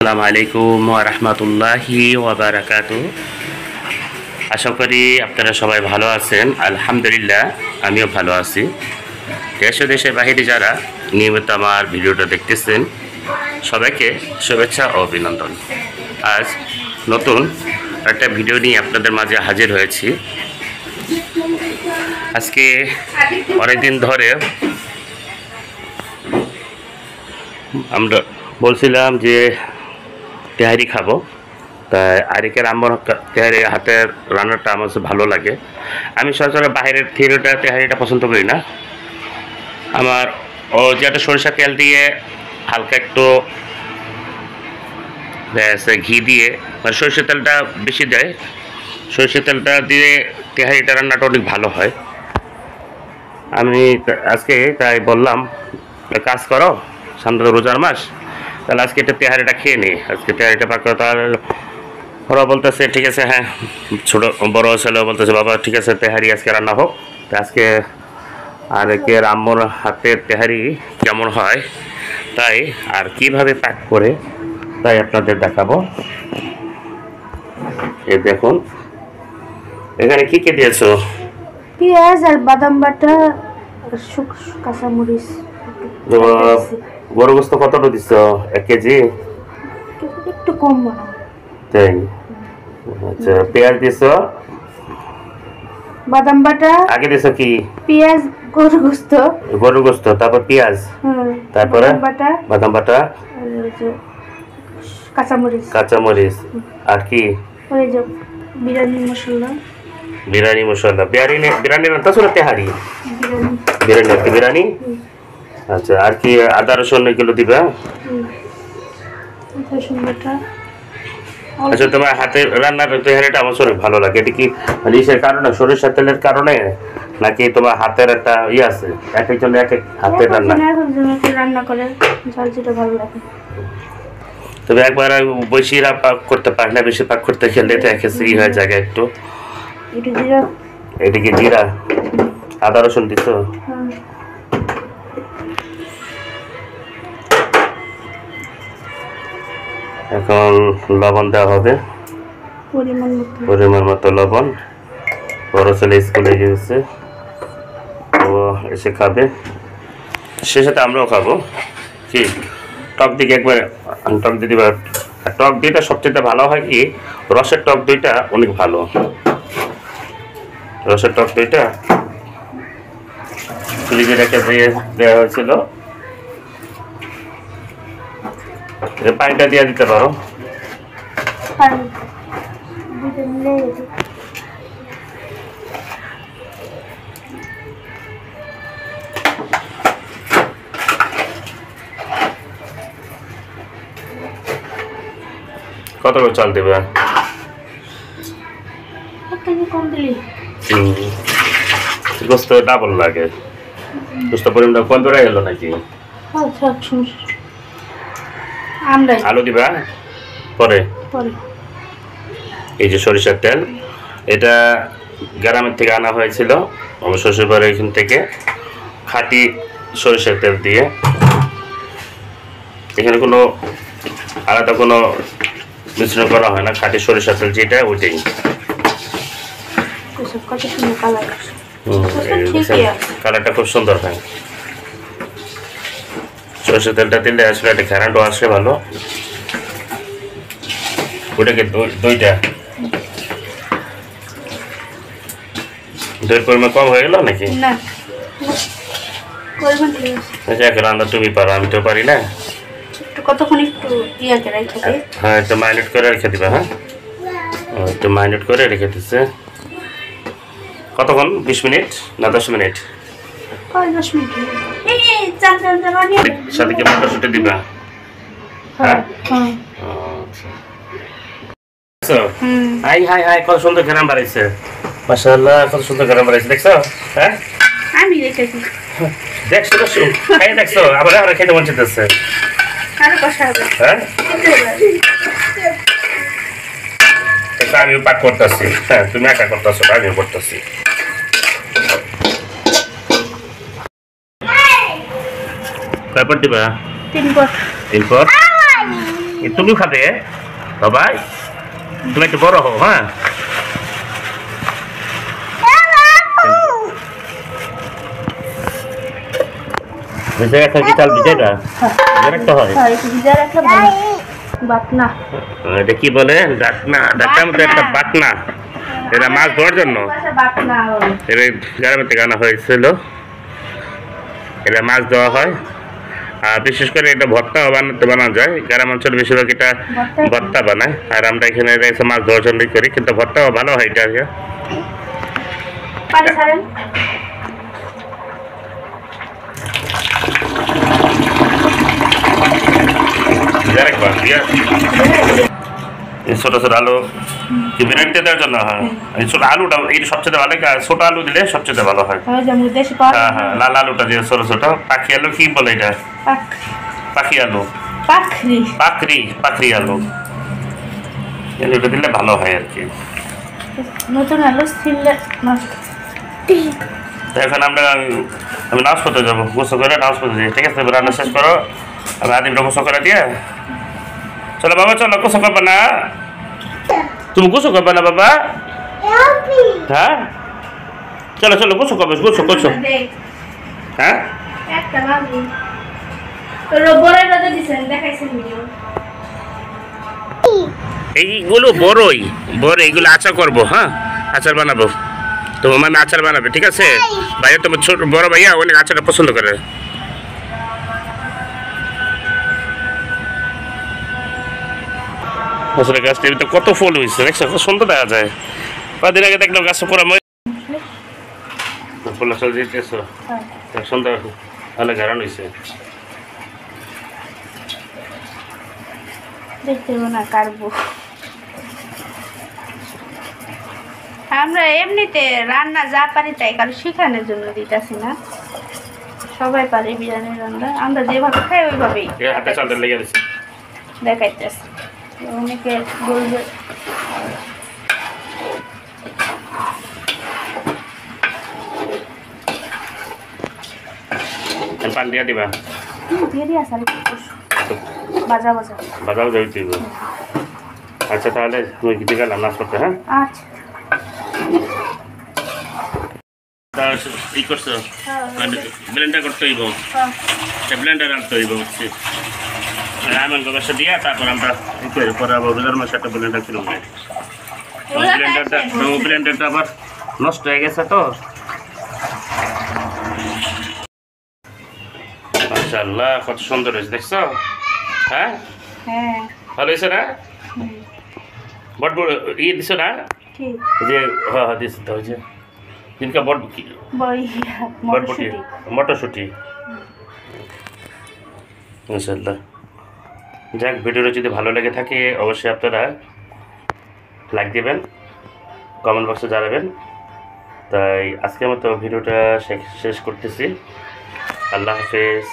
আসসালামু আলাইকুম ওয়া রাহমাতুল্লাহি ওয়া বারাকাতুহু। আশা করি আপনারা সবাই ভালো আছেন। আলহামদুলিল্লাহ আমিও ভালো আছি। দেশ ও দেশের বাইরে যারা নিয়মিত আমার ভিডিওটা দেখতেছেন সবাইকে শুভেচ্ছা ও অভিনন্দন। আজ নতুন একটা ভিডিও নিয়ে আপনাদের মাঝে হাজির হয়েছি। আজকে অনেকদিন ধরে আমরা বলছিলাম যে তেহারি খাবো, তাই আরিকের আম্মর তেহারি হাতের রান্নাটা আমার ভালো লাগে। আমি সচরাচর বাইরের তেহারিটা পছন্দ করি না। আমার ও যেটা সরিষা তেল দিয়ে হালকা একটু ঘি দিয়ে, মানে সরিষা তেলটা বেশি দেয়, সরিষা তেলটা দিয়ে তেহারিটা রান্নাটা অনেক ভালো হয়। আমি আজকে তাই বললাম কাজ করো, সামনে তো রোজার মাস, তাহলে আজকে একটা তেহারিটা খেয়ে নিই। আজকে তেহারিটা পাক করে, তাহলে ওরা বলতেছে ঠিক আছে, হ্যাঁ ছোটো বড় ছেলেও বলতেছে বাবা ঠিক আছে তেহারি আজকে রান্না হোক। তো আজকে আরেকের আম্মুর হাতের তেহারি কেমন হয় তাই আর কিভাবে প্যাক করে তাই আপনাদের দেখাবো। এই দেখুন এখানে কি কি দিয়েছো? পেঁয়াজ আর বাদাম বাটা, কাঁচামরিচ। গরু গোস্ত কতটা দিচ্ছ? 1 কেজি? একটু কম বানাও। তাই? আচ্ছা, পেঁয়াজ দিছ, বাদাম বাটা। আগে দিছ কি? পেঁয়াজ, গরু গোস্ত, তারপর পেঁয়াজ, তারপরে বাদাম বাটা, কাঁচামরিচ, আর কি? ওই যে বিরিয়ানি মশলা। বিরিয়ানি রান্না ছিল তেহারি? বিরিয়ানি। আচ্ছা, আর কি? আদা রসুন এগুলো দিবা? আচ্ছা, তোমার হাতের রান্নার তেহারিটা আমার অনেক ভালো লাগে। এটা কি মানে ইসের কারণে, সরিষা তেলের কারণে, নাকি তোমার হাতের একটা আছে? এক একজন এক এক হাতের রান্না করে যেটা ভালো লাগে। তবে একবার বেশিরা পাক করতে পারে না, বেশি পাক করতে খেলে তো একেবারে হয়ে যায় একটু। এটা কি জিরা? আদা রসুন দিছ? এখন লবণ দেওয়া হবে পরিমাণ মতো লবণ। বড় ছেলে স্কুলে গিয়েছে, ও এসে খাবে, সে সাথে আমরাও খাবো। কি টক দিকে একবার টক দিয়ে দিবা। টক দইটা সবচেয়ে ভালো হয় কি, রসের টক দইটা অনেক ভালো। রসের টক দইটা ফ্রিজে রেখে দেওয়া হয়েছিল, পানিটা দিয়ে দিতে পারো। কত করে চাল দেবে? গোস্ত ডাবল লাগে, গোস্ত পরিমাণটা কম বেড়ে গেল নাকি? আলু দিবা পরে। এই যে সরিষার তেল, এটা গ্রামের থেকে আনা হয়েছিল আমার শ্বশুরবাড়ি, এখান থেকে খাঁটি সরিষার তেল দিয়ে। এখানে কোনো আলাদা কোনো মিশ্রণ করা হয় না, খাঁটি সরিষার তেল যেটা ওইটাই। কালারটা খুব সুন্দর হয়। সরষের তেলটা দিলে আসলে একটা ঘ্রাণটাও আসে ভালো। ওটাকে দইটা, দইয়ের পরিমাণ কম হয়ে গেল নাকি? রান্না তুমি পারো, আমি তো পারি না। হ্যাঁ, একটু ম্যারিনেট করে রেখে দিবা। হ্যাঁ, একটু ম্যারিনেট করে রেখে দিচ্ছে। কতক্ষণ? 20 মিনিট না 10 মিনিট? সাথে কি মটরশুঁটি দিবা? হাই হাই হাই, কত সুন্দর ঘ্রাণ বাড়াইছে, মাশাআল্লাহ, কত সুন্দর ঘ্রাণ বাড়াইছে। দেখছো? হ্যাঁ, আমি রেখেছি। দেখছো দেখছো, আবার আবার খেতে মন চাইতেছে। হ্যাঁ, আমিও পাক করতেছি। হ্যাঁ, তুমি একা করতেছো, আমিও করতেছি। কয়বার দিবা? 3 পট। 3 পট। তুমি খাবে বাবাই, তুমি একটু বড় হও। হ্যাঁ ভিজে রাখা কি চাল ভিজে না ভিজে রাখতে হয়? ভিজা রাখলে ভালো। বাটনা এটা কি বলে? ডাকনা, ডাকনার মধ্যে একটা বাটনা, এটা মাছ ধরার জন্য। বাটনা এটা গ্রামের থেকে আনা হয়েছিল, এটা মাছ দেওয়া হয়। আর বিশেষ করে এটা ভর্তা বানানো যায়, গ্রাম অঞ্চলে বেশিরভাগ এটা ভর্তা বানায়। আর আমরা এখানে মাছ ধরার জন্যই করি, কিন্তু ভর্তাও ভালো হয় এটা। পানি ছাড়েন। ছোট ছোট আলু বিরিয়ানিতে দেওয়ার জন্য হয়। এই ছোট আলুটা এই সবচেয়ে ভালো, ছোট আলু দিলে সবচেয়ে ভালো হয়। হ্যাঁ হ্যাঁ, লাল আলুটা দিয়ে ছোট ছোট। পাখি আলু কি বলে এটা? পাখি আলু, পাখরি পাখরি আলু, এটা দিলে ভালো হয় আর কি। নতুন আলু ছিলে এখন আমি নাচ করতে যাবো, গোসল করে নাচ করতে যাই। ঠিক আছে, রান্না শেষ করো, আমি আদিমটা গোসল করে দিয়ে। চলো বাবা, চলো গোসল করবে না? তুমি গোসল করবে না বাবা? হ্যাঁ চলো চলো গোসল করবে, গোসল করছো? হ্যাঁ এইগুলো বড়ই বড়, এইগুলো আচার করবো। হ্যাঁ আচার বানাবো, তোমার মানে আচার বানাবে। ঠিক আছে ভাইয়া, তোমার ছোট বড় ভাইয়া অনেক আচারটা পছন্দ করে। আসলে গাছটা এমনিতে কত ফুল হয়েছে দেখছো, খুব সুন্দর দেখা যায়। কদিন আগে দেখলাম গাছটা পুরো ফুল আসলে দিতেছো, সুন্দর ভালো গাড়ান হয়েছে। দেখতে না কাটবো। আমরা এমনিতে রান্না যা পারি তাই কারো শিখানোর জন্য দিতেছি না, সবাই পারে বিরিয়ানি রান্না, আমরা যেভাবে খাই ওইভাবেই হাতে চালটা লেগে গেছে দেখাইতেছি। অনেকে বলবে পান দিয়া দিবা, দিয়ে দিয়ে আসলে বাজা বাজা বাজাও যাই দিব। আচ্ছা তাহলে তুমি গিয়ে গেলাম নাচ করতে। হ্যাঁ আচ্ছা ই করছো, ব্লেন্ডার করতে হইব, ব্লেন্ডার আনতে হইব। রামেন ব্যবসা দিয়া তারপর আমরা ই করি, পরে আবার রোজার মাসে একটা ব্লেন্ডার কিনুন। ব্লেন্ডারটা আবার নষ্ট হয়ে গেছে তো। মাশাআল্লাহ কত সুন্দর হয়েছে দেখছো? হ্যাঁ ভালো হয়েছে না? বট বড় ইয়ে দিছো না? যে হ্যাঁ হ্যাঁ দিস তো হয়েছে তিনটা বট বটবটি মটরশুঁটি। মাশাআল্লাহ। যাক, ভিডিওটা যদি ভালো লেগে থাকে অবশ্যই আপনারা লাইক দেবেন, কমেন্ট বক্সে জানাবেন। তাই আজকের মতো ভিডিওটা শেষ করতেছি। আল্লাহ হাফেজ।